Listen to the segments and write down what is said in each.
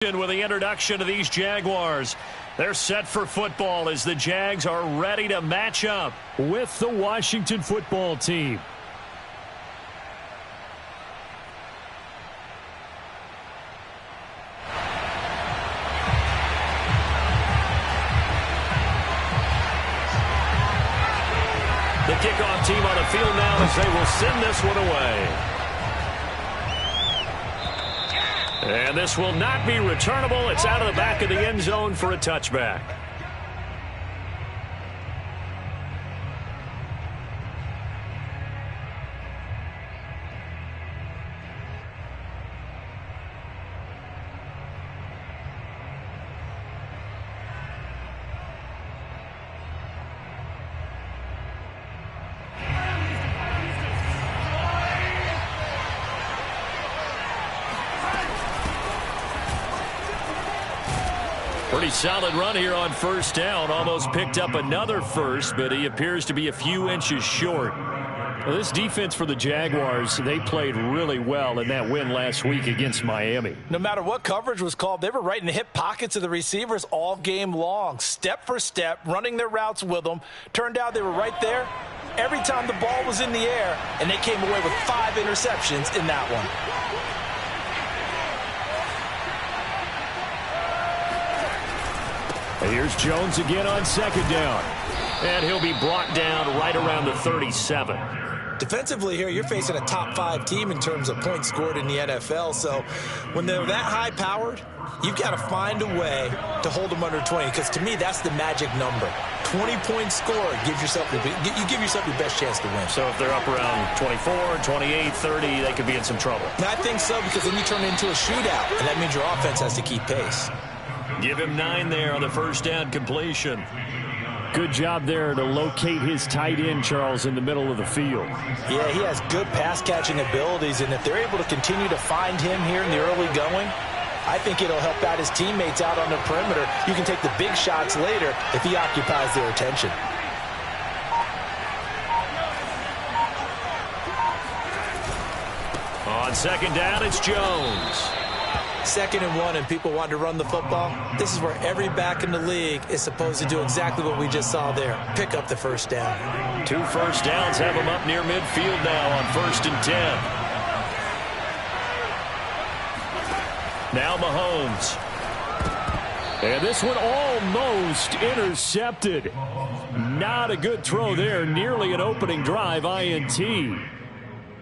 With the introduction of these Jaguars. They're set for football as the Jags are ready to match up with the Washington football team. The kickoff team on the field now as they will send this one away. And this will not be returnable. It's out of the back of the end zone for a touchback. Pretty solid run here on first down. Almost picked up another first, but he appears to be a few inches short. Well, this defense for the Jaguars, they played really well in that win last week against Miami. No matter what coverage was called, they were right in the hip pockets of the receivers all game long, step for step, running their routes with them. Turned out they were right there every time the ball was in the air, and they came away with 5 interceptions in that one. Here's Jones again on second down. And he'll be brought down right around the 37. Defensively here, you're facing a top 5 team in terms of points scored in the NFL. So when they're that high-powered, you've got to find a way to hold them under 20. Because to me, that's the magic number. 20-point score gives yourself you give yourself your best chance to win. So if they're up around 24, 28, 30, they could be in some trouble. I think so, because then you turn it into a shootout, and that means your offense has to keep pace. Give him 9 there on the first down completion. Good job there to locate his tight end, Charles, in the middle of the field. Yeah, he has good pass-catching abilities, and if they're able to continue to find him here in the early going, I think it'll help out his teammates out on the perimeter. You can take the big shots later if he occupies their attention. On second down, it's Jones. 2nd and 1 and people want to run the football. This is where every back in the league is supposed to do exactly what we just saw there. Pick up the first down. 2 first downs have him up near midfield now on 1st and 10. Now Mahomes. And this one almost intercepted. Not a good throw there. Nearly an opening drive INT.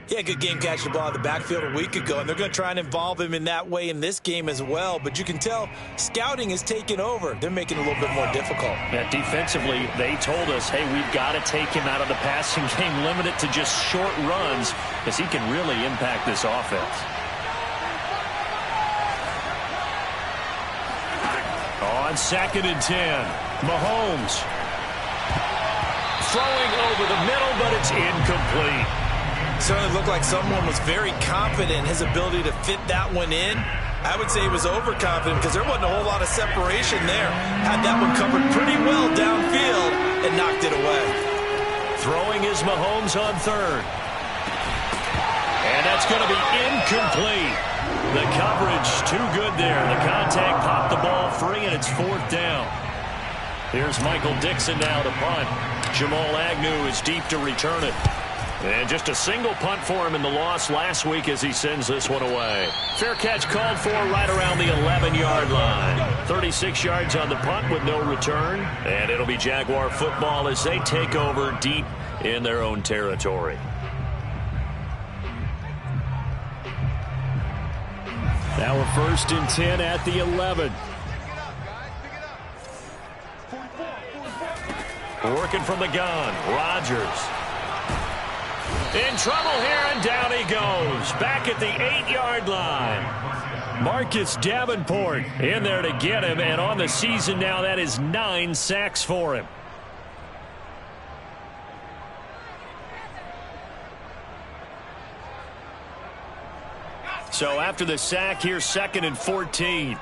Yeah, good game catching the ball in the backfield a week ago, and they're going to try and involve him in that way in this game as well. But you can tell scouting is taking over. They're making it a little bit more difficult. Yeah, defensively, they told us, hey, we've got to take him out of the passing game, limit it to just short runs, because he can really impact this offense. On 2nd and 10, Mahomes throwing over the middle, but it's incomplete. Certainly looked like someone was very confident in his ability to fit that one in. I would say he was overconfident because there wasn't a whole lot of separation there. Had that one covered pretty well downfield and knocked it away. Throwing is Mahomes on 3rd. And that's going to be incomplete. The coverage too good there. The contact popped the ball free, and it's 4th down. Here's Michael Dixon now to punt. Jamal Agnew is deep to return it. And just a single punt for him in the loss last week as he sends this one away. Fair catch called for right around the 11-yard line. 36 yards on the punt with no return. And it'll be Jaguar football as they take over deep in their own territory. Now a 1st and 10 at the 11. Working from the gun, Rodgers. In trouble here, and down he goes. Back at the 8-yard line. Marcus Davenport in there to get him, and on the season now, that is 9 sacks for him. So after the sack, here's 2nd and 14.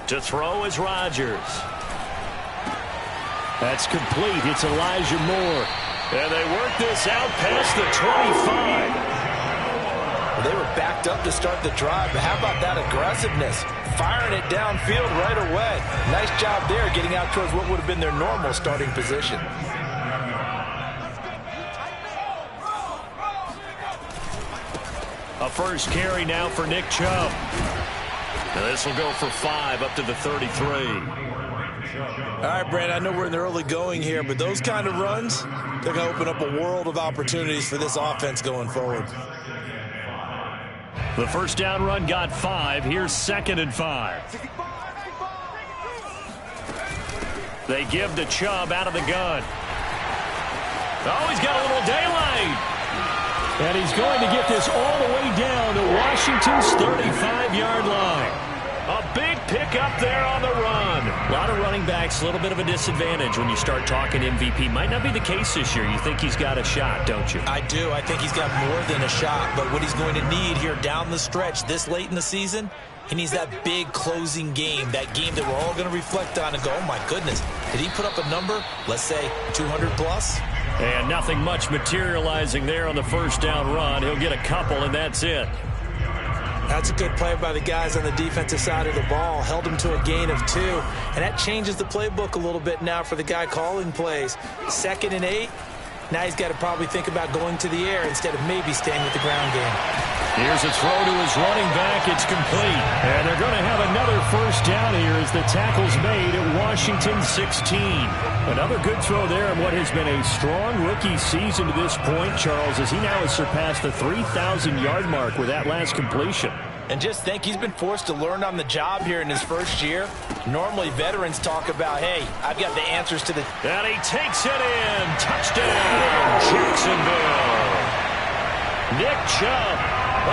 To throw is Rodgers. That's complete. It's Elijah Moore. And they work this out past the 25. Well, they were backed up to start the drive, but how about that aggressiveness? Firing it downfield right away. Nice job there getting out towards what would have been their normal starting position. A first carry now for Nick Chubb. Now this will go for 5 up to the 33. All right, Brand, I know we're in the early going here, but those kind of runs, they're going to open up a world of opportunities for this offense going forward. The first down run got 5. Here's 2nd and 5. They give to Chubb out of the gun. Oh, he's got a little daylight. And he's going to get this all the way down to Washington's 35-yard line. A big pickup there on the run. A lot of running backs, a little bit of a disadvantage when you start talking MVP. Might not be the case this year. You think he's got a shot, don't you? I do. I think he's got more than a shot. But what he's going to need here down the stretch this late in the season, he needs that big closing game, that game that we're all going to reflect on and go, oh, my goodness, did he put up a number, let's say 200 plus? And nothing much materializing there on the first down run. He'll get a couple, and that's it. That's a good play by the guys on the defensive side of the ball. Held him to a gain of 2. And that changes the playbook a little bit now for the guy calling plays. 2nd and 8. Now he's got to probably think about going to the air instead of maybe staying with the ground game. Here's a throw to his running back. It's complete. And they're going to have another first down here as the tackle's made at Washington 16. Another good throw there in what has been a strong rookie season to this point, Charles, as he now has surpassed the 3,000-yard mark with that last completion. And just think, he's been forced to learn on the job here in his first year. Normally, veterans talk about, hey, I've got the answers to the... And he takes it in. Touchdown, Jacksonville. Nick Chubb,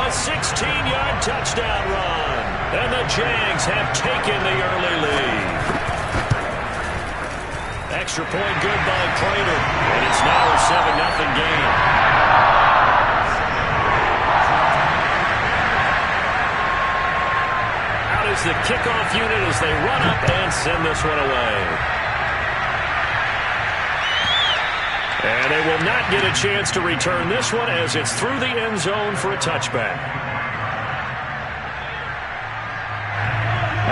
a 16-yard touchdown run. And the Jags have taken the early lead. Extra point good by Prater. And it's now a 7-0 game. Is the kickoff unit as they run up and send this one away. And they will not get a chance to return this one as it's through the end zone for a touchback.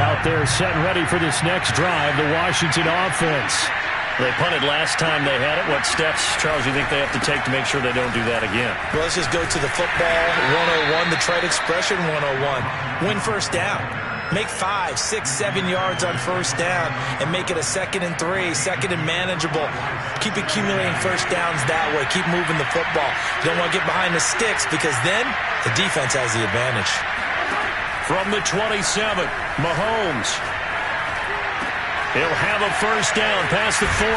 Out there set and ready for this next drive, the Washington offense. They punted last time they had it. What steps, Charles, do you think they have to take to make sure they don't do that again? Well, let's just go to the football 101, the trade expression 101. Win first down. Make 5, 6, 7 yards on first down and make it a 2nd and 3, 2nd and manageable. Keep accumulating first downs that way. Keep moving the football. You don't want to get behind the sticks because then the defense has the advantage. From the 27, Mahomes. He'll have a first down past the 40.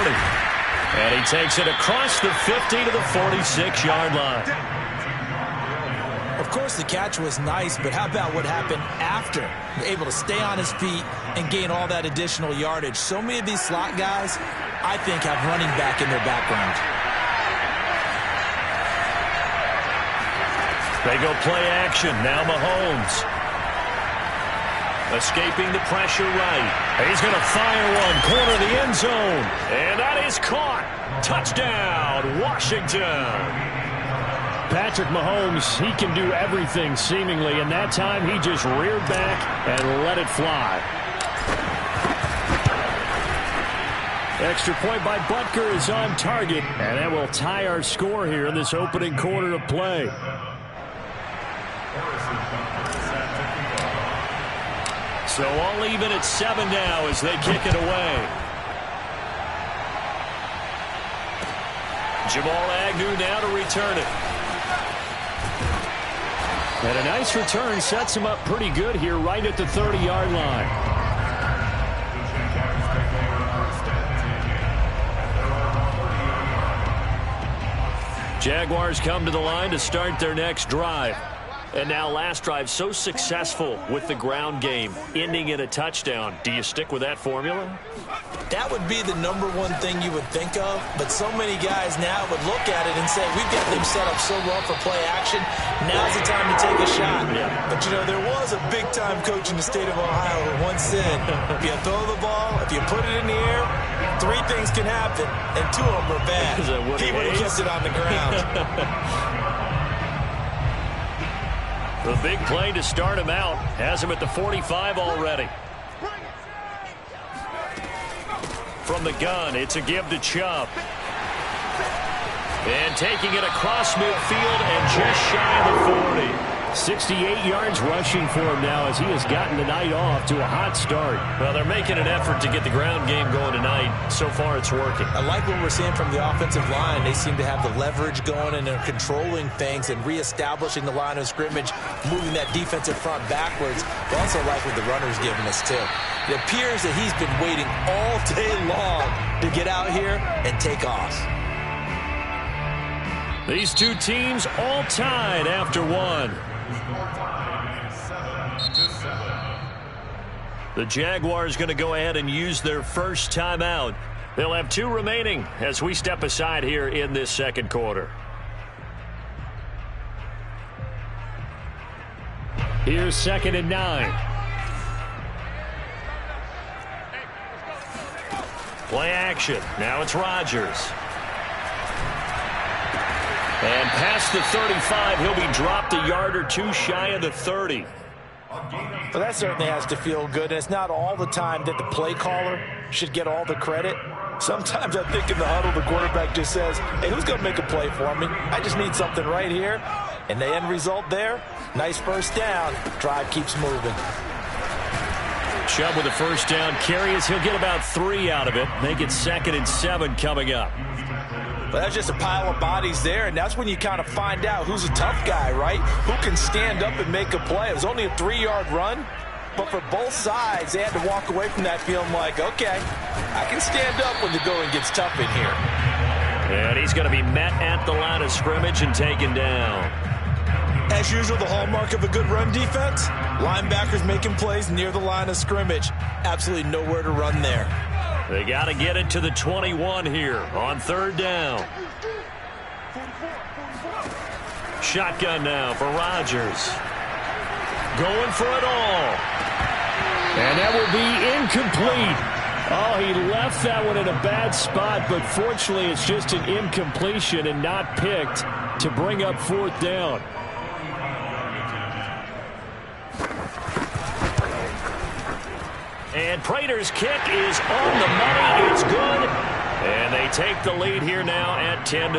And he takes it across the 50 to the 46-yard line. Of course, the catch was nice, but how about what happened after? Able to stay on his feet and gain all that additional yardage. So many of these slot guys, I think, have running back in their background. They go play action. Now Mahomes. Escaping the pressure right. He's going to fire one. Corner of the end zone. And that is caught. Touchdown, Washington. Patrick Mahomes, he can do everything seemingly, and that time he just reared back and let it fly. Extra point by Butker is on target, and that will tie our score here in this opening quarter of play. So all even at 7 now as they kick it away. Jamal Agnew now to return it. And a nice return sets him up pretty good here right at the 30-yard line. Jaguars come to the line to start their next drive. And now last drive so successful with the ground game, ending in a touchdown. Do you stick with that formula? That would be the number one thing you would think of, but so many guys now would look at it and say, we've got them set up so well for play action, now's the time to take a shot. Yeah. But, you know, there was a big-time coach in the state of Ohio who once said, if you throw the ball, if you put it in the air, 3 things can happen, and 2 of them are bad. He would have kept it on the ground. The big play to start him out. Has him at the 45 already. From the gun, it's a give to Chubb. And taking it across midfield and just shy of the 40. 68 yards rushing for him now as he has gotten the night off to a hot start. Well, they're making an effort to get the ground game going tonight. So far, it's working. I like what we're seeing from the offensive line. They seem to have the leverage going, and they're controlling things and reestablishing the line of scrimmage, moving that defensive front backwards. But also like what the runner's giving us, too. It appears that he's been waiting all day long to get out here and take off. These two teams all tied after one. The Jaguars going to go ahead and use their first timeout. They'll have 2 remaining as we step aside here in this second quarter. Here's 2nd and 9. Play action. Now it's Rodgers. And past the 35, he'll be dropped a yard or 2 shy of the 30. Well, that certainly has to feel good. And it's not all the time that the play caller should get all the credit. Sometimes I think in the huddle, the quarterback just says, hey, who's going to make a play for me? I just need something right here. And the end result there, nice first down. Drive keeps moving. Chubb with a first down carry as he'll get about 3 out of it. Make it 2nd and 7 coming up. But that's just a pile of bodies there, and that's when you kind of find out who's a tough guy, right? Who can stand up and make a play. It was only a 3-yard run, but for both sides, they had to walk away from that feeling like, okay, I can stand up when the going gets tough in here. And he's going to be met at the line of scrimmage and taken down. As usual, the hallmark of a good run defense, linebackers making plays near the line of scrimmage. Absolutely nowhere to run there. They got to get it to the 21 here on 3rd down. Shotgun now for Rodgers. Going for it all. And that will be incomplete. Oh, he left that one in a bad spot, but fortunately it's just an incompletion and not picked to bring up 4th down. And Prater's kick is on the money. It's good. And they take the lead here now at 10-7.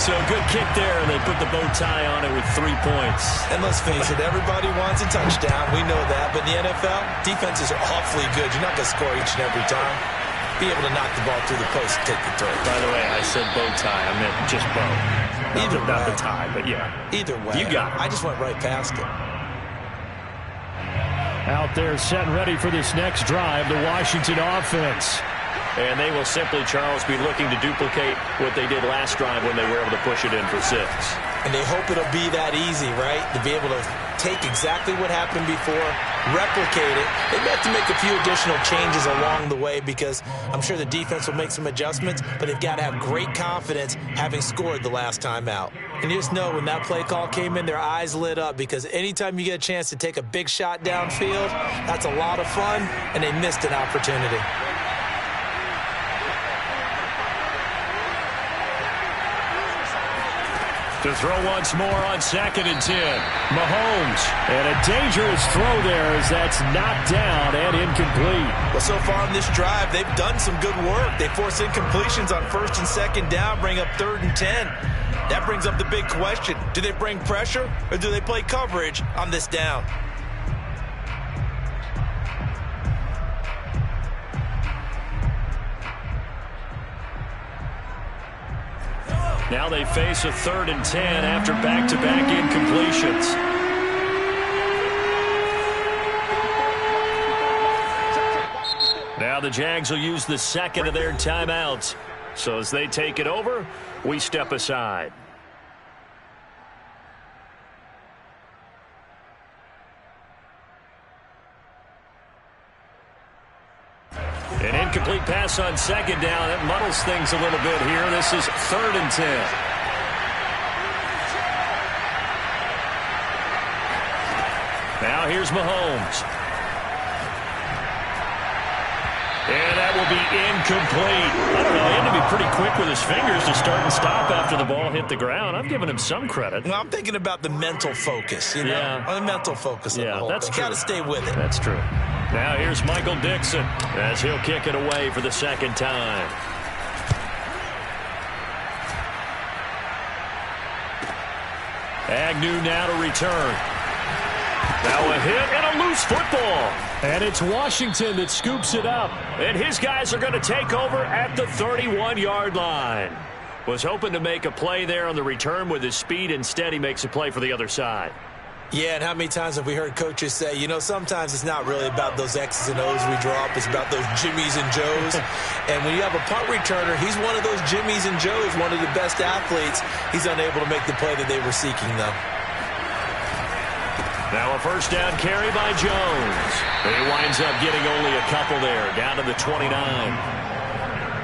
So good kick there, and they put the bow tie on it with 3 points. And let's face it, everybody wants a touchdown. We know that. But in the NFL, defenses are awfully good. You're not going to score each and every time. Be able to knock the ball through the post and take the throw. By the way, I said bow tie. I meant just bow. Not the tie, but yeah. Either way. You got it. I just went right past it. Out there set and ready for this next drive, the Washington offense. And they will simply, Charles, be looking to duplicate what they did last drive when they were able to push it in for 6. And they hope it'll be that easy, right? To be able to take exactly what happened before, replicate it. They may have to make a few additional changes along the way because I'm sure the defense will make some adjustments, but they've got to have great confidence having scored the last time out. And you just know when that play call came in, their eyes lit up because anytime you get a chance to take a big shot downfield, that's a lot of fun, and they missed an opportunity. To throw once more on 2nd and 10. Mahomes. And a dangerous throw there as that's knocked down and incomplete. Well, so far in this drive, they've done some good work. They force incompletions on 1st and 2nd down, bring up 3rd and 10. That brings up the big question. Do they bring pressure or do they play coverage on this down? Now they face a 3rd and 10 after back-to-back incompletions. Now the Jags will use the 2nd of their timeouts. So as they take it over, we step aside. An incomplete pass on 2nd down. It muddles things a little bit here. This is 3rd and 10. Now here's Mahomes. And that will be incomplete. I don't know, he had to be pretty quick with his fingers to start and stop after the ball hit the ground. I'm giving him some credit. Well, I'm thinking about the mental focus, you know? Yeah. The mental focus of the whole that's thing. true. Got to stay with it. That's true. Now here's Michael Dixon as he'll kick it away for the second time. Agnew now to return. Now a hit and a loose football. And it's Washington that scoops it up. And his guys are going to take over at the 31-yard line. Was hoping to make a play there on the return with his speed. Instead, he makes a play for the other side. Yeah, and how many times have we heard coaches say, you know, sometimes it's not really about those X's and O's we draw up. It's about those Jimmies and Joes. And when you have a punt returner, he's one of those Jimmies and Joes, one of the best athletes. He's unable to make the play that they were seeking, though. Now a first down carry by Jones. He winds up getting only a couple there, down to the 29.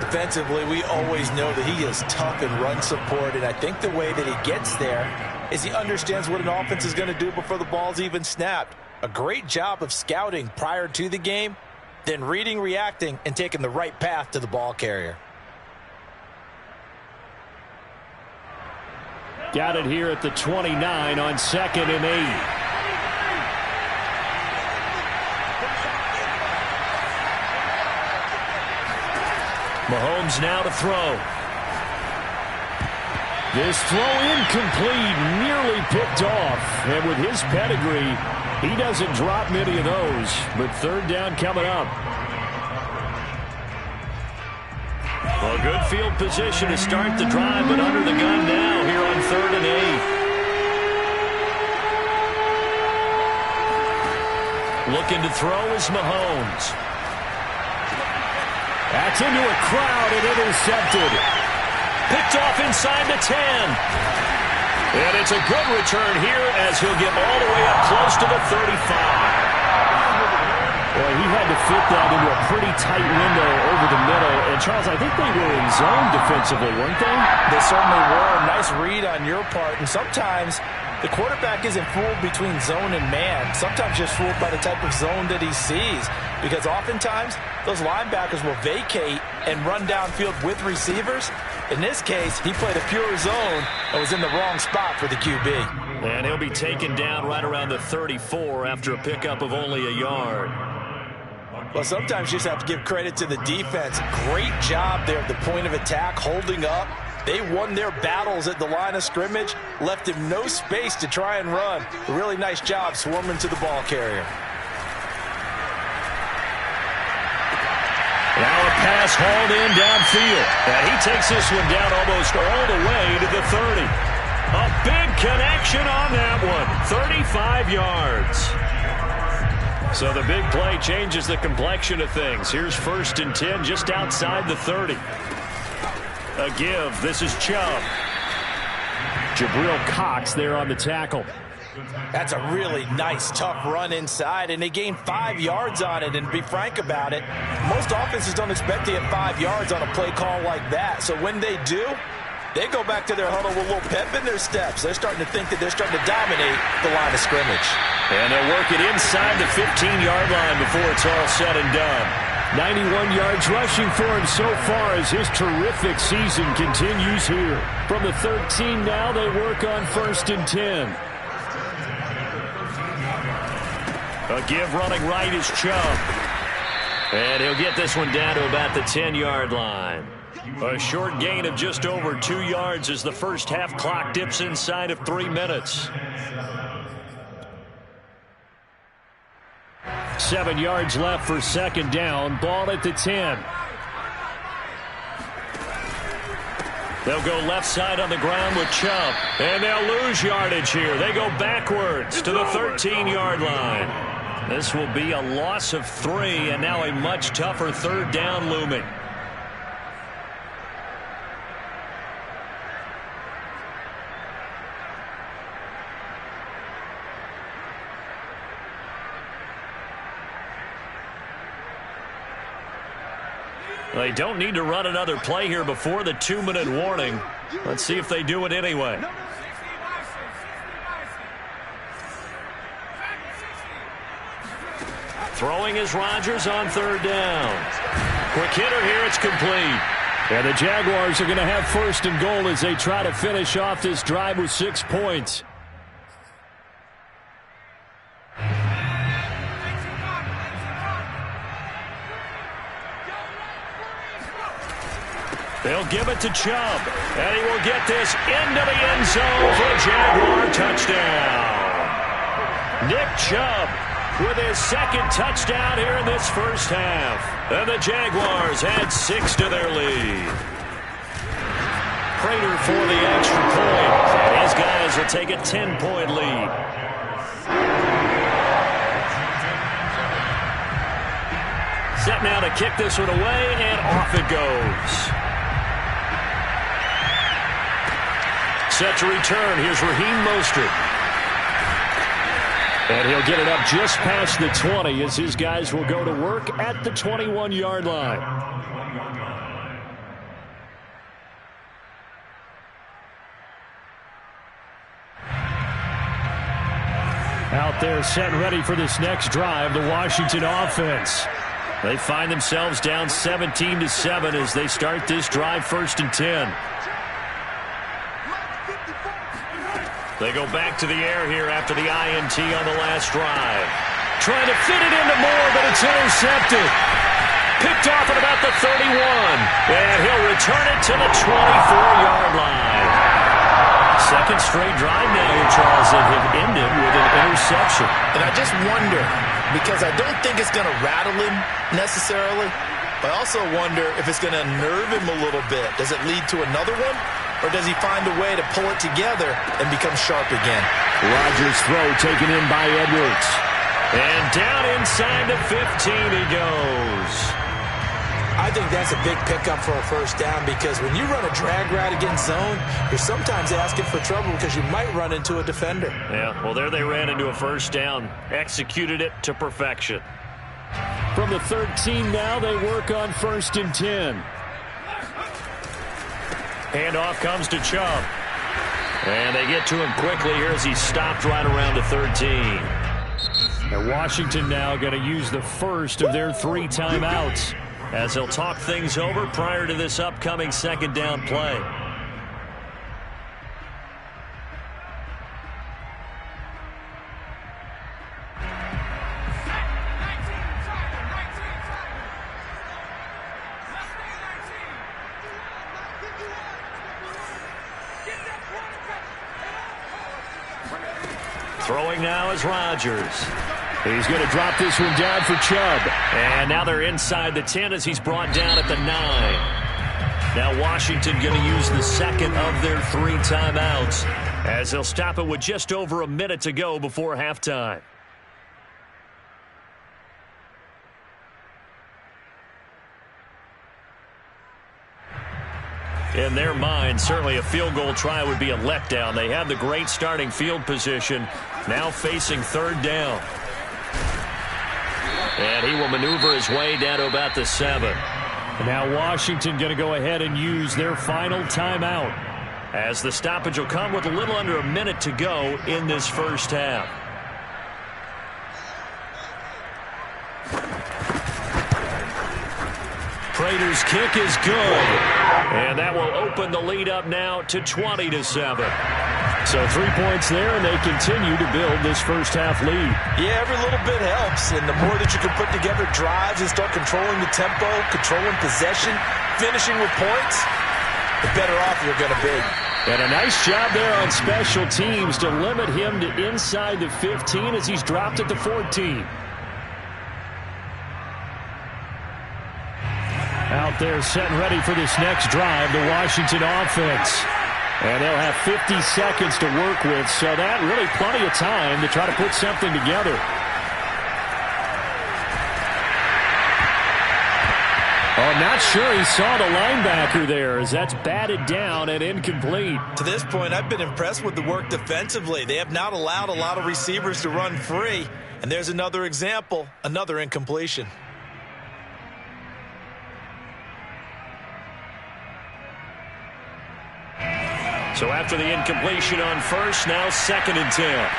Defensively, we always know that he is tough in run support, and I think the way that he gets there is he understands what an offense is going to do before the ball's even snapped. A great job of scouting prior to the game, then reading, reacting, and taking the right path to the ball carrier. Got it here at the 29 on 2nd and 8. Mahomes now to throw. This throw incomplete, nearly picked off. And with his pedigree, he doesn't drop many of those. But third down coming up. Well, good field position to start the drive, but under the gun now here on 3rd and 8. Looking to throw is Mahomes. That's into a crowd and intercepted. Picked off inside the 10. And it's a good return here as he'll get all the way up close to the 35. Well, he had to fit that into a pretty tight window over the middle. And, Charles, I think they were in zone defensively, weren't they? They certainly were. Nice read on your part. And sometimes the quarterback isn't fooled between zone and man. Sometimes just fooled by the type of zone that he sees. Because oftentimes, those linebackers will vacate and run downfield with receivers. In this case, he played a pure zone and was in the wrong spot for the QB. And he'll be taken down right around the 34 after a pickup of only a yard. Well, sometimes you just have to give credit to the defense. Great job there at the point of attack, holding up. They won their battles at the line of scrimmage, left him no space to try and run. A really nice job swarming to the ball carrier. Now a pass hauled in downfield. And he takes this one down almost all the way to the 30. A big connection on that one. 35 yards. So the big play changes the complexion of things. Here's 1st and 10 just outside the 30. A give. This is Chubb. Jabril Cox there on the tackle. That's a really nice, tough run inside, and they gained 5 yards on it. And to be frank about it, most offenses don't expect to get 5 yards on a play call like that. So when they do, they go back to their huddle with a little pep in their steps. They're starting to think that they're starting to dominate the line of scrimmage. And they'll work it inside the 15-yard line before it's all said and done. 91 yards rushing for him so far as his terrific season continues here. From the 13 now, they work on 1st and 10. A give running right is Chubb. And he'll get this one down to about the 10-yard line. A short gain of just over 2 yards as the first half clock dips inside of 3 minutes. 7 yards left for 2nd down. Ball at the 10. They'll go left side on the ground with Chubb. And they'll lose yardage here. They go backwards to the 13-yard line. This will be a loss of 3, and now a much tougher 3rd down looming. They don't need to run another play here before the 2-minute warning. Let's see if they do it anyway. Throwing is Rodgers on third down. Quick hitter here. It's complete. And the Jaguars are going to have first and goal as they try to finish off this drive with 6 points. They'll give it to Chubb, and he will get this into the end zone for a Jaguar touchdown. Nick Chubb with his second touchdown here in this first half. And the Jaguars add 6 to their lead. Prater for the extra point. And his guys will take a 10-point lead. Set now to kick this one away, and off it goes. Set to return. Here's Raheem Mostert. And he'll get it up just past the 20 as his guys will go to work at the 21-yard line. Out there set and ready for this next drive, the Washington offense. They find themselves down 17-7 as they start this drive, 1st and 10. They go back to the air here after the INT on the last drive. Trying to fit it into Moore, but it's intercepted. Picked off at about the 31. And he'll return it to the 24-yard line. Second straight drive now here, Charles, that have ended with an interception. And I just wonder, because I don't think it's going to rattle him necessarily, but I also wonder if it's going to nerve him a little bit. Does it lead to another one? Or does he find a way to pull it together and become sharp again? Rodgers' throw taken in by Edwards. And down inside the 15 he goes. I think that's a big pickup for a first down because when you run a drag route against zone, you're sometimes asking for trouble because you might run into a defender. Yeah, well, there they ran into a first down. Executed it to perfection. From the 13 now, they work on 1st and 10. Handoff comes to Chubb. And they get to him quickly here as he stopped right around the 13. And Washington now going to use the first of their 3 timeouts as they'll talk things over prior to this upcoming second down play. Throwing now is Rodgers. He's going to drop this one down for Chubb. And now they're inside the 10 as he's brought down at the 9. Now Washington going to use the second of their 3 timeouts as they'll stop it with just over a minute to go before halftime. In their mind, certainly a field goal try would be a letdown. They have the great starting field position, now facing 3rd down. And he will maneuver his way down to about the 7. And now Washington going to go ahead and use their final timeout, as the stoppage will come with a little under a minute to go in this first half. Prater's kick is good. And that will open the lead up now to 20-7. So 3 points there, and they continue to build this first half lead. Yeah, every little bit helps. And the more that you can put together drives and start controlling the tempo, controlling possession, finishing with points, the better off you're going to be. And a nice job there on special teams to limit him to inside the 15 as he's dropped at the 14. Out there set and ready for this next drive, the Washington offense. And they'll have 50 seconds to work with, so that really plenty of time to try to put something together. Oh, not sure he saw the linebacker there as that's batted down and incomplete. To this point, I've been impressed with the work defensively. They have not allowed a lot of receivers to run free. And there's another example, another incompletion. So after the incompletion on first, now 2nd and 10.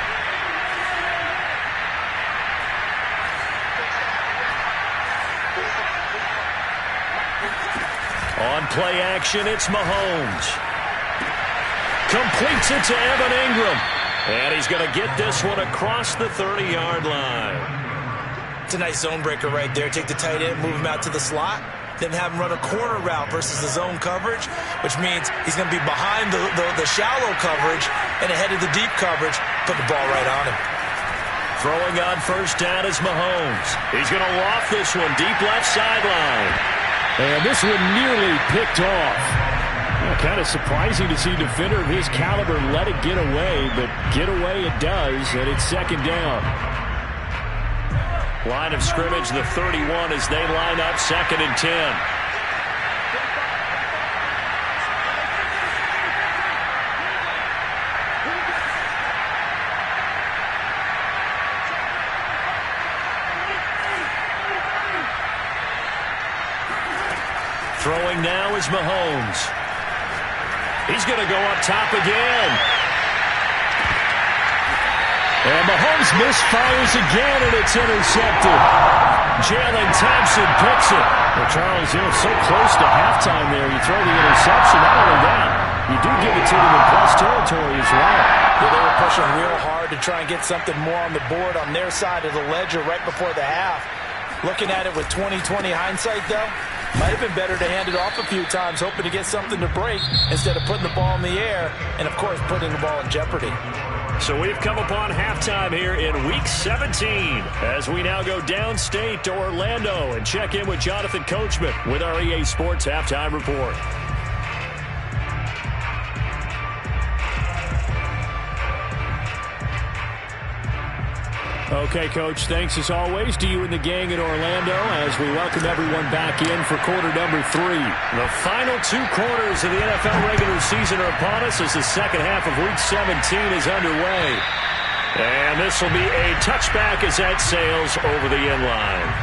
On play action, it's Mahomes. Completes it to Evan Ingram. And he's going to get this one across the 30-yard line. It's a nice zone breaker right there. Take the tight end, move him out to the slot, then have him run a corner route versus the zone coverage, which means he's going to be behind the shallow coverage and ahead of the deep coverage. Put the ball right on him. Throwing on first down is Mahomes. He's going to loft this one deep left sideline. And this one nearly picked off. Kind of surprising to see a defender of his caliber let it get away, but get away it does, and it's second down. Line of scrimmage, the 31 as they line up 2nd and 10. Throwing now is Mahomes. He's going to go up top again. And Mahomes misfires again, and it's intercepted. Jalen Thompson picks it. Well, Charles, so close to halftime there. You throw the interception. Not only that, you do give it to them in plus territory as well. Yeah, they were pushing real hard to try and get something more on the board on their side of the ledger right before the half. Looking at it with 20/20 hindsight, though, might have been better to hand it off a few times, hoping to get something to break instead of putting the ball in the air and, of course, putting the ball in jeopardy. So we've come upon halftime here in Week 17 as we now go downstate to Orlando and check in with Jonathan Coachman with our EA Sports Halftime Report. Okay, Coach, thanks as always to you and the gang in Orlando as we welcome everyone back in for quarter number 3. The final 2 quarters of the NFL regular season are upon us as the second half of Week 17 is underway. And this will be a touchback as that sails over the end line.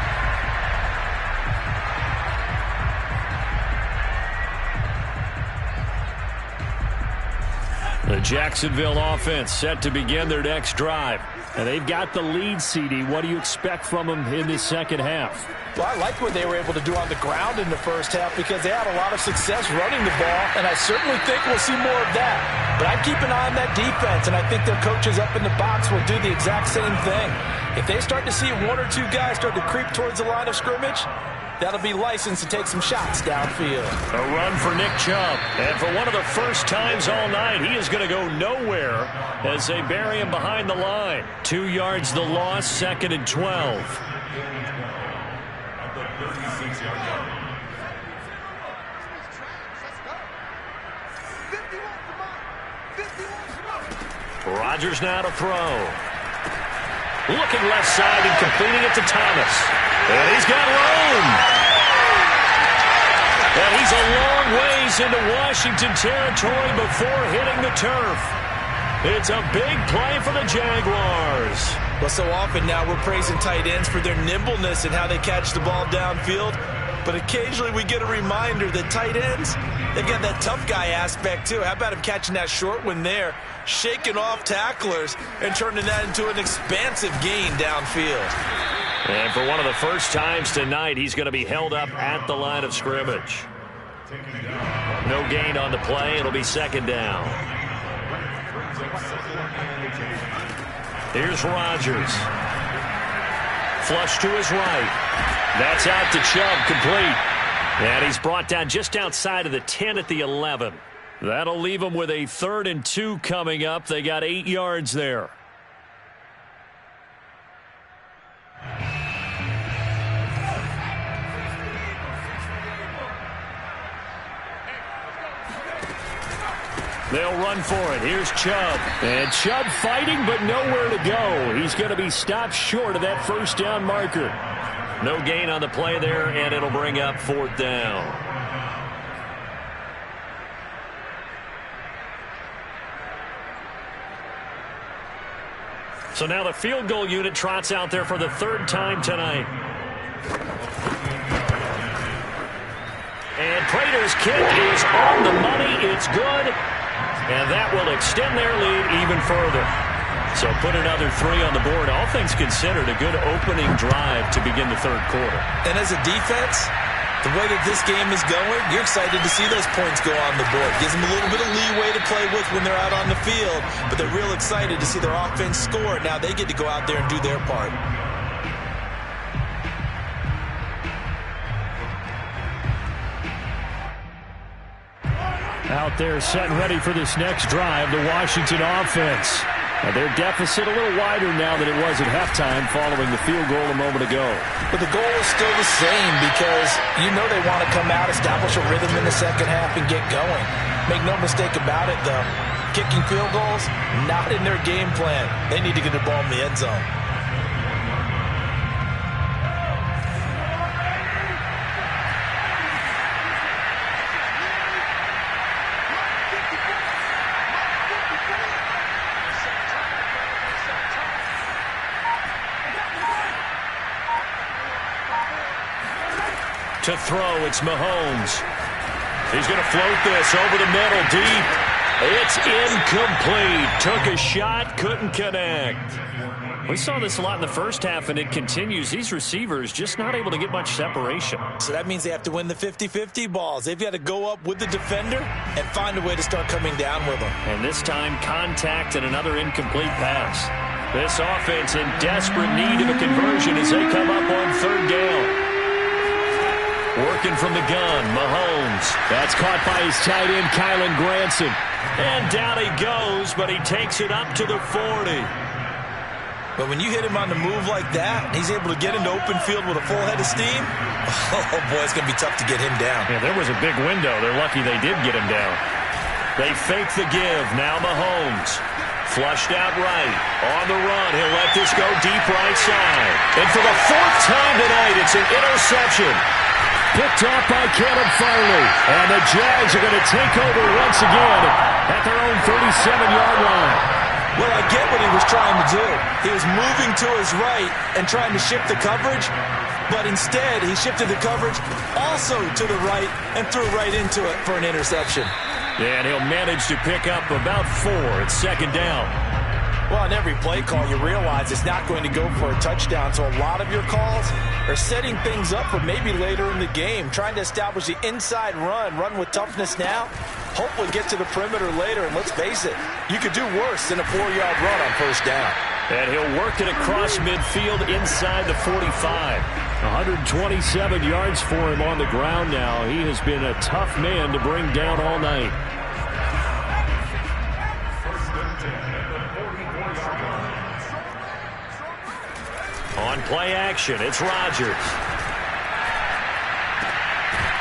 The Jacksonville offense set to begin their next drive. And they've got the lead, CD. What do you expect from them in this second half? Well, I like what they were able to do on the ground in the first half because they had a lot of success running the ball, and I certainly think we'll see more of that. But I'd keep an eye on that defense, and I think their coaches up in the box will do the exact same thing. If they start to see 1 or 2 guys start to creep towards the line of scrimmage, that'll be licensed to take some shots downfield. A run for Nick Chubb. And for one of the first times all night, he is going to go nowhere as they bury him behind the line. 2 yards the loss, 2nd and 12. Rodgers now to throw. Looking left side and completing it to Thomas. And he's got room. And he's a long ways into Washington territory before hitting the turf. It's a big play for the Jaguars. Well, so often now we're praising tight ends for their nimbleness and how they catch the ball downfield. But occasionally we get a reminder that tight ends, they've got that tough guy aspect too. How about him catching that short one there, shaking off tacklers, and turning that into an expansive gain downfield. And for one of the first times tonight, he's going to be held up at the line of scrimmage. No gain on the play. It'll be 2nd down. Here's Rodgers. Flush to his right. That's out to Chubb, complete. And he's brought down just outside of the 10 at the 11. That'll leave him with a 3rd and 2 coming up. They got 8 yards there. They'll run for it. Here's Chubb. And Chubb fighting, but nowhere to go. He's going to be stopped short of that first down marker. No gain on the play there, and it'll bring up 4th down. So now the field goal unit trots out there for the 3rd time tonight. And Prater's kick is on the money. It's good. And that will extend their lead even further. So put another 3 on the board. All things considered, a good opening drive to begin the 3rd quarter. And as a defense, The way that this game is going, you're excited to see those points go on the board. Gives them a little bit of leeway to play with when they're out on the field, but they're real excited to see their offense score. Now they get to go out there and do their part. Out there set and ready for this next drive, the Washington offense. Their deficit a little wider now than it was at halftime following the field goal a moment ago. But the goal is still the same because you know they want to come out, establish a rhythm in the second half, and get going. Make no mistake about it, though. Kicking field goals, not in their game plan. They need to get the ball in the end zone. To throw, it's Mahomes. He's going to float this over the middle, deep. It's incomplete. Took a shot, couldn't connect. We saw this a lot in the first half, and it continues. These receivers just not able to get much separation. So that means they have to win the 50-50 balls. They've got to go up with the defender and find a way to start coming down with them. And this time, contact and another incomplete pass. This offense in desperate need of a conversion as they come up on third down. Working from the gun, Mahomes. That's caught by his tight end, Kylen Granson. And down he goes, but he takes it up to the 40. But when you hit him on the move like that, he's able to get into open field with a full head of steam, oh boy, it's going to be tough to get him down. Yeah, there was a big window. They're lucky they did get him down. They fake the give. Now Mahomes. Flushed out right. On the run. He'll let this go deep right side. And for the fourth time tonight, it's an interception. Picked off by Caleb Farley. And the Jags are going to take over once again at their own 37-yard line. Well, I get what he was trying to do. He was moving to his right and trying to shift the coverage, but instead he shifted the coverage also to the right and threw right into it for an interception. Yeah, and he'll manage to pick up about 4 at second down. Well, on every play call, you realize it's not going to go for a touchdown, so a lot of your calls are setting things up for maybe later in the game, trying to establish the inside run with toughness now, hopefully get to the perimeter later, and let's face it, you could do worse than a 4-yard run on first down. And he'll work it across midfield inside the 45. 127 yards for him on the ground now. He has been a tough man to bring down all night. On play action, it's Rodgers.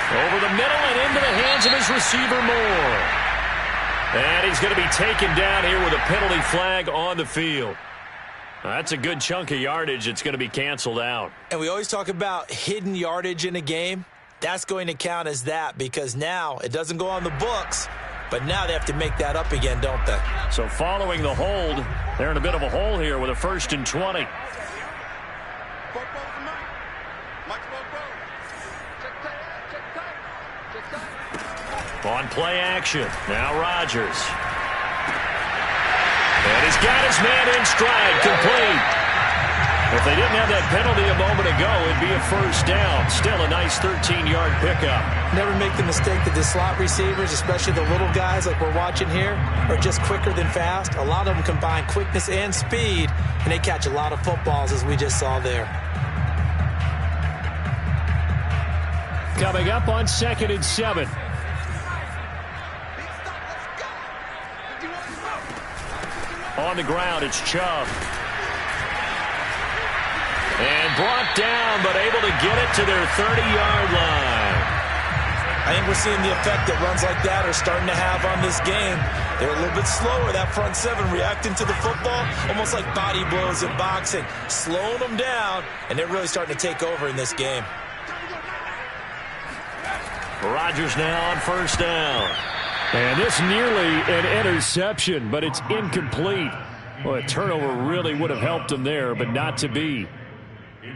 Over the middle and into the hands of his receiver, Moore. And he's going to be taken down here with a penalty flag on the field. That's a good chunk of yardage. It's going to be canceled out. And we always talk about hidden yardage in a game. That's going to count as that because now it doesn't go on the books, but now they have to make that up again, don't they? So following the hold, they're in a bit of a hole here with a 1st and 20. On play action, now Rodgers. And he's got his man in stride, complete. If they didn't have that penalty a moment ago, it'd be a first down. Still a nice 13-yard pickup. Never make the mistake that the slot receivers, especially the little guys like we're watching here, are just quicker than fast. A lot of them combine quickness and speed, and they catch a lot of footballs, as we just saw there. Coming up on 2nd and 7. On the ground, it's Chubb. And brought down, but able to get it to their 30-yard line. I think we're seeing the effect that runs like that are starting to have on this game. They're a little bit slower, that front seven, reacting to the football, almost like body blows in boxing, slowing them down, and they're really starting to take over in this game. Rodgers now on first down. And this nearly an interception, but it's incomplete. Well, a turnover really would have helped him there, but not to be.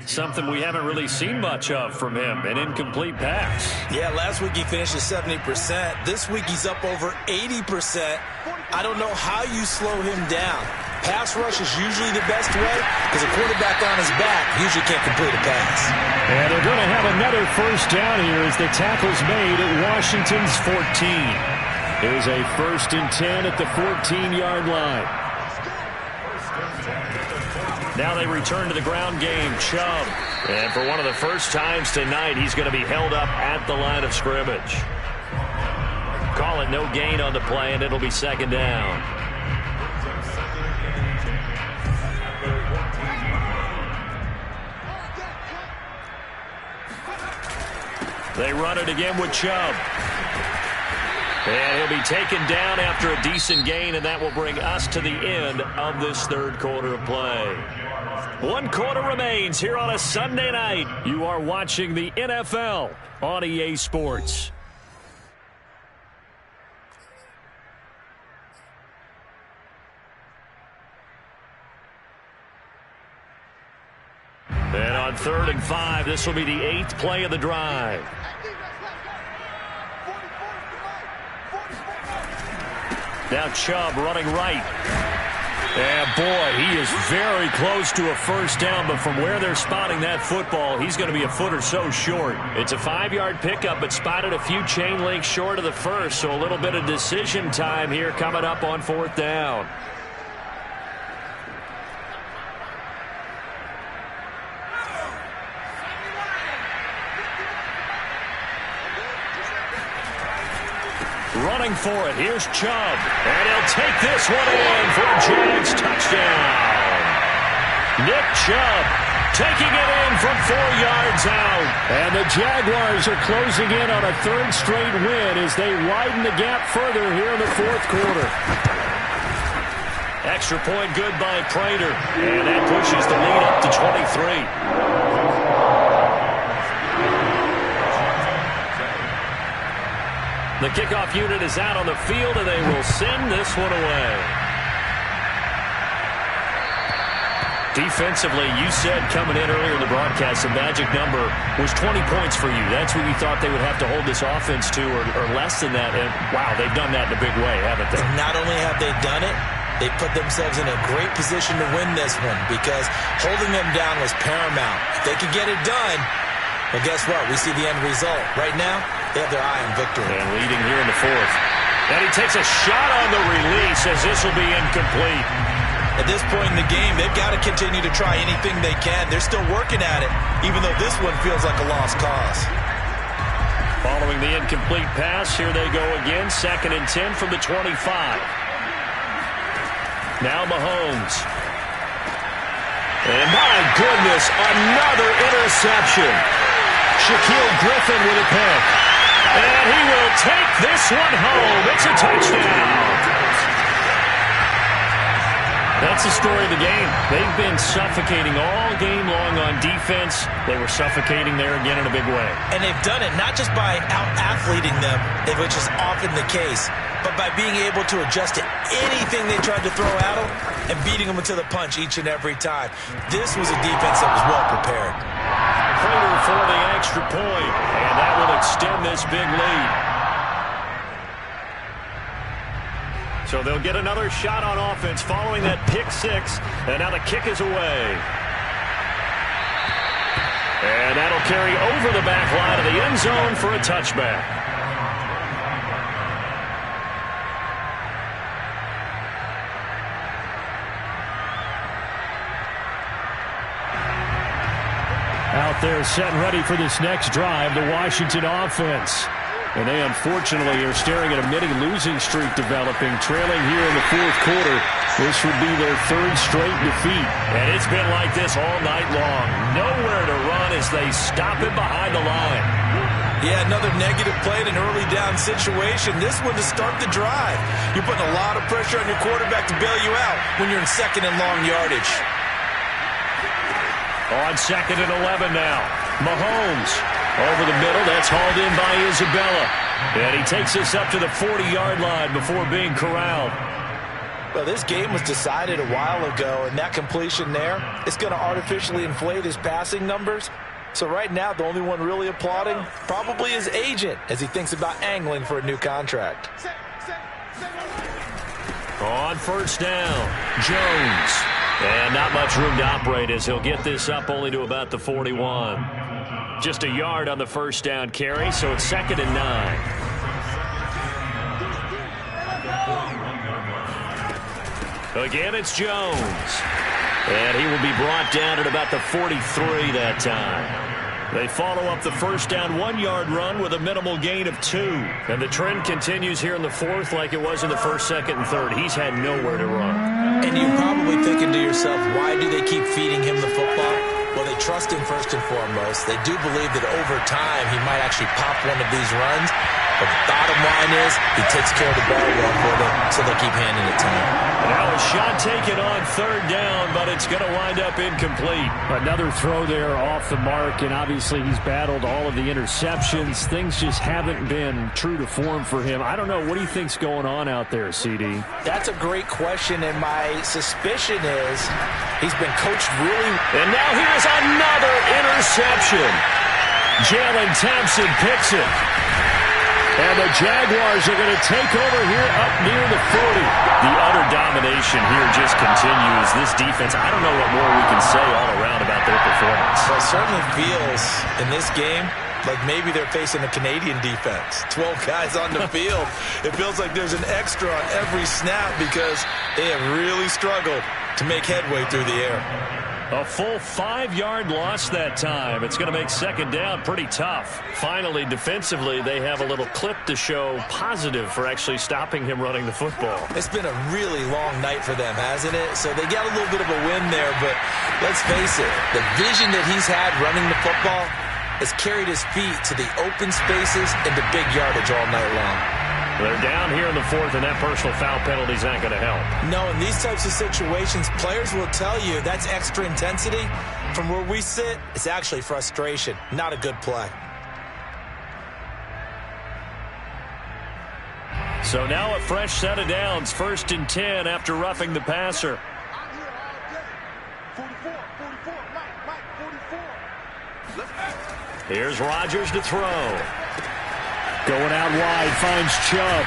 Something we haven't really seen much of from him, an incomplete pass. Yeah, last week he finished at 70%. This week he's up over 80%. I don't know how you slow him down. pass rush is usually the best way because a quarterback on his back usually can't complete a pass. And they're going to have another first down here as the tackle's made at Washington's 14. Here's a 1st and 10 at the 14-yard line. Now they return to the ground game. Chubb. And for one of the first times tonight, he's going to be held up at the line of scrimmage. Call it no gain on the play, and it'll be 2nd down. They run it again with Chubb. And he'll be taken down after a decent gain, and that will bring us to the end of this 3rd quarter of play. 1 quarter remains here on a Sunday night. You are watching the NFL on EA Sports. And on 3rd and 5, this will be the 8th play of the drive. Now Chubb running right. And boy, he is very close to a first down, but from where they're spotting that football, he's going to be a foot or so short. It's a 5-yard pickup, but spotted a few chain links short of the first, so a little bit of decision time here coming up on 4th down. Running for it. Here's Chubb. And he'll take this one in for a Jags touchdown. Nick Chubb taking it in from 4 yards out. And the Jaguars are closing in on a 3rd straight win as they widen the gap further here in the 4th quarter. Extra point good by Prater. And that pushes the lead up to 23. The kickoff unit is out on the field, and they will send this one away. Defensively, you said coming in earlier in the broadcast, the magic number was 20 points for you. That's what you thought they would have to hold this offense to, or less than that. And, wow, they've done that in a big way, haven't they? Not only have they done it, they put themselves in a great position to win this one because holding them down was paramount. If they could get it done, well, guess what? We see the end result. Right now, they have their eye on victory. And leading here in the 4th. And he takes a shot on the release as this will be incomplete. At this point in the game, they've got to continue to try anything they can. They're still working at it, even though this one feels like a lost cause. Following the incomplete pass, here they go again. 2nd and 10 from the 25. Now Mahomes. And my goodness, another interception. Shaquille Griffin with a pick. And he will take this one home. It's a touchdown. That's the story of the game. They've been suffocating all game long on defense. They were suffocating there again in a big way. And they've done it not just by out-athleting them, which is often the case, but by being able to adjust to anything they tried to throw at them and beating them into the punch each and every time. This was a defense that was well prepared. Prater for the extra point, and that will extend this big lead. So they'll get another shot on offense following that pick 6, and now the kick is away. And that'll carry over the back line of the end zone for a touchback. Out there set and ready for this next drive, the Washington offense. And they unfortunately are staring at a mini losing streak developing, trailing here in the 4th quarter. This would be their 3rd straight defeat. And it's been like this all night long. Nowhere to run as they stop it behind the line. Yeah, another negative play in an early down situation. This one to start the drive. You're putting a lot of pressure on your quarterback to bail you out when you're in 2nd and long yardage. On 2nd and 11 now. Mahomes over the middle. That's hauled in by Isabella. And he takes us up to the 40-yard line before being corralled. Well, this game was decided a while ago, and that completion there, it's going to artificially inflate his passing numbers. So right now, the only one really applauding probably his agent as he thinks about angling for a new contract. On first down, Jones. And not much room to operate as he'll get this up only to about the 41. Just a yard on the first down carry, so it's 2nd and 9. Again, it's Jones. And he will be brought down at about the 43 that time. They follow up the first down 1-yard run with a minimal gain of 2. And the trend continues here in the 4th like it was in the 1st, 2nd, and 3rd. He's had nowhere to run. And you're probably thinking to yourself, why do they keep feeding him the football? Well, they trust him first and foremost. They do believe that over time he might actually pop one of these runs. But the bottom line is he takes care of the ball well for them, so they'll keep handing it to him. Now a shot taken on 3rd down, but it's going to wind up incomplete. Another throw there off the mark, and obviously he's battled all of the interceptions. Things just haven't been true to form for him. I don't know. What do you think's going on out there, CD? That's a great question, and my suspicion is he's been coached really. And now here's another interception. Jalen Thompson picks it. And the Jaguars are going to take over here up near the 40. The utter domination here just continues. This defense, I don't know what more we can say all around about their performance. Well, it certainly feels in this game like maybe they're facing a Canadian defense. 12 guys on the field. It feels like there's an extra on every snap because they have really struggled to make headway through the air. A full 5-yard loss that time. It's going to make 2nd down pretty tough. Finally, defensively, they have a little clip to show positive for actually stopping him running the football. It's been a really long night for them, hasn't it? So they got a little bit of a win there, but let's face it, the vision that he's had running the football has carried his feet to the open spaces and the big yardage all night long. They're down here in the 4th, and that personal foul penalty is not going to help. No, in these types of situations, players will tell you that's extra intensity. From where we sit, it's actually frustration, not a good play. So now a fresh set of downs, 1st and 10 after roughing the passer. 44, Mike, 44. Here's Rodgers to throw. Going out wide, finds Chubb.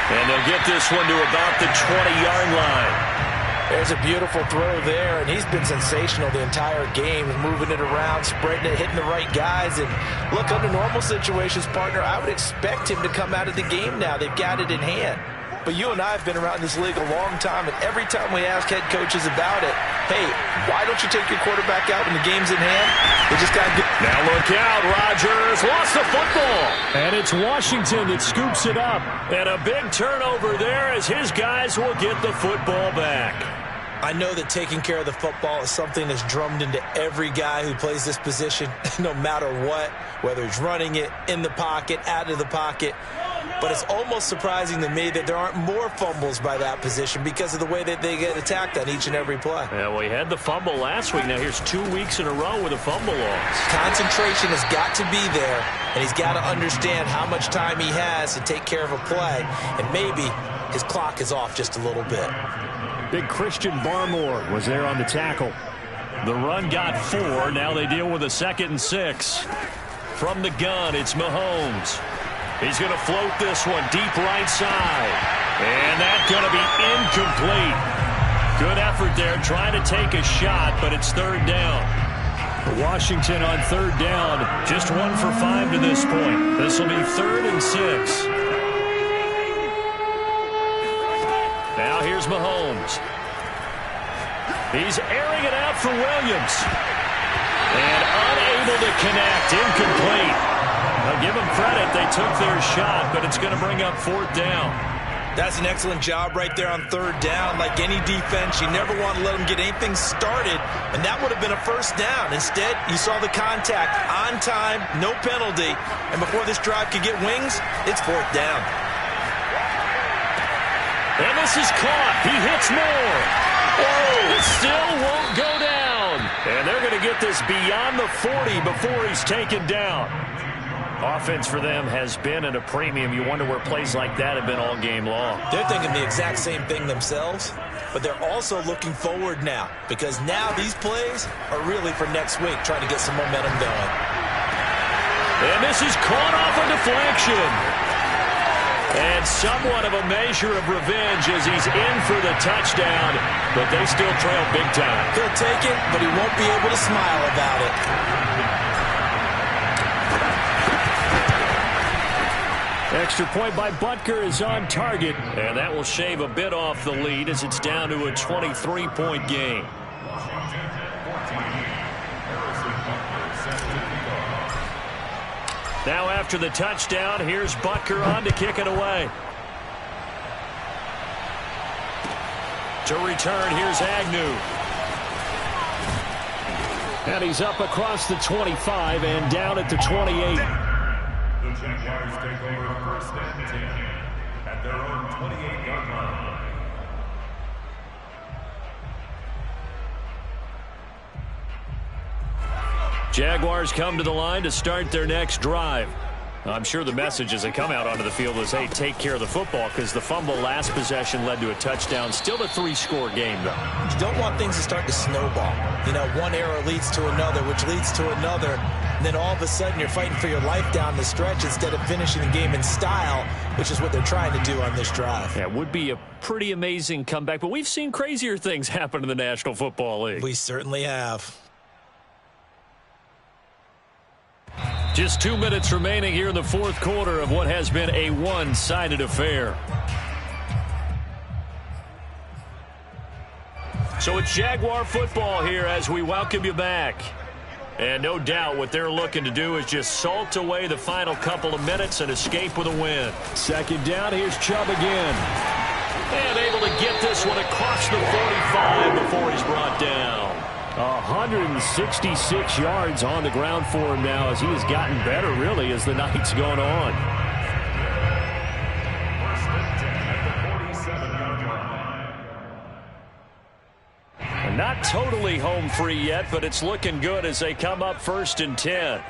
And they'll get this one to about the 20-yard line. There's a beautiful throw there, and he's been sensational the entire game, moving it around, spreading it, hitting the right guys. And look, under normal situations, partner, I would expect him to come out of the game now. They've got it in hand. But you and I have been around this league a long time, and every time we ask head coaches about it, hey, why don't you take your quarterback out when the game's in hand? They just got to get. Now look out, Rodgers lost the football. And it's Washington that scoops it up. And a big turnover there as his guys will get the football back. I know that taking care of the football is something that's drummed into every guy who plays this position, no matter what, whether he's running it, in the pocket, out of the pocket. But it's almost surprising to me that there aren't more fumbles by that position because of the way that they get attacked on each and every play. Yeah, we had the fumble last week. Now here's 2 weeks in a row with a fumble loss. Concentration has got to be there, and he's got to understand how much time he has to take care of a play, and maybe his clock is off just a little bit. Big Christian Barmore was there on the tackle. The run got 4. Now they deal with a 2nd and 6. From the gun, it's Mahomes. He's going to float this one deep right side. And that's going to be incomplete. Good effort there trying to take a shot, but it's 3rd down. Washington on 3rd down. Just 1 for 5 to this point. This will be 3rd and 6. Now here's Mahomes. He's airing it out for Williams. And unable to connect. Incomplete. I'll give them credit. They took their shot, but it's going to bring up 4th down. That's an excellent job right there on 3rd down. Like any defense, you never want to let them get anything started, and that would have been a 1st down. Instead, you saw the contact on time, no penalty, and before this drive could get wings, it's 4th down. And this is caught. He hits more. Whoa! It still won't go down. And they're going to get this beyond the 40 before he's taken down. Offense for them has been at a premium. You wonder where plays like that have been all game long. They're thinking the exact same thing themselves, but they're also looking forward now because now these plays are really for next week, trying to get some momentum going. And this is caught off a deflection. And somewhat of a measure of revenge as he's in for the touchdown, but they still trail big time. He'll take it, but he won't be able to smile about it. Extra point by Butker is on target, and that will shave a bit off the lead as it's down to a 23-point game. Now after the touchdown, here's Butker on to kick it away. To return, here's Agnew. And he's up across the 25 and down at the 28. The Jaguars take over first and 10 at their own 28-yard line. Jaguars come to the line to start their next drive. I'm sure the messages that come out onto the field is, hey, take care of the football, because the fumble last possession led to a touchdown. Still a 3-score game, though. You don't want things to start to snowball. You know, one error leads to another, which leads to another. And then all of a sudden you're fighting for your life down the stretch instead of finishing the game in style, which is what they're trying to do on this drive. Yeah, it would be a pretty amazing comeback, but we've seen crazier things happen in the National Football League. We certainly have. Just 2 minutes remaining here in the fourth quarter of what has been a one-sided affair. So it's Jaguar football here as we welcome you back. And no doubt what they're looking to do is just salt away the final couple of minutes and escape with a win. Second down, here's Chubb again. And able to get this one across the 45 before he's brought down. 166 yards on the ground for him now as he has gotten better, really, as the night's gone on. And not totally home free yet, but it's looking good as they come up 1st and 10.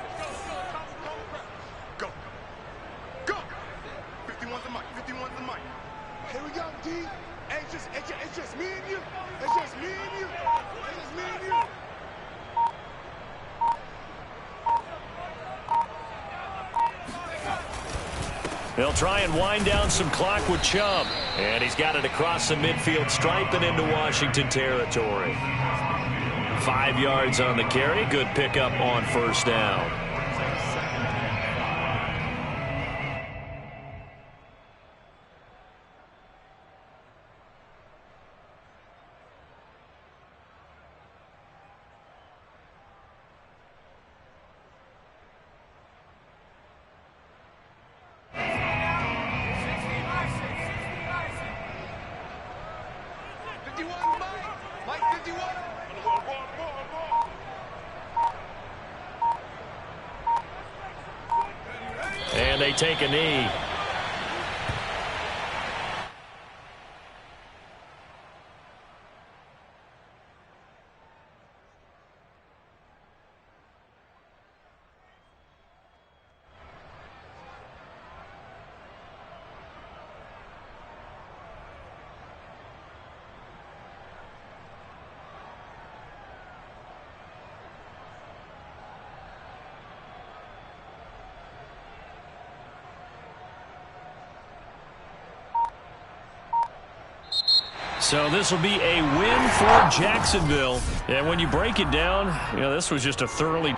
Go. Go. 51's the mic. 51's the mic. Here we go, D. Hey, it's just me and you. It's just me and you. It's just me and you. They'll try and wind down some clock with Chubb. And he's got it across the midfield stripe and into Washington territory. 5 yards on the carry. Good pickup on first down. And they take a knee. So this will be a win for Jacksonville. And when you break it down, you know, this was just a thoroughly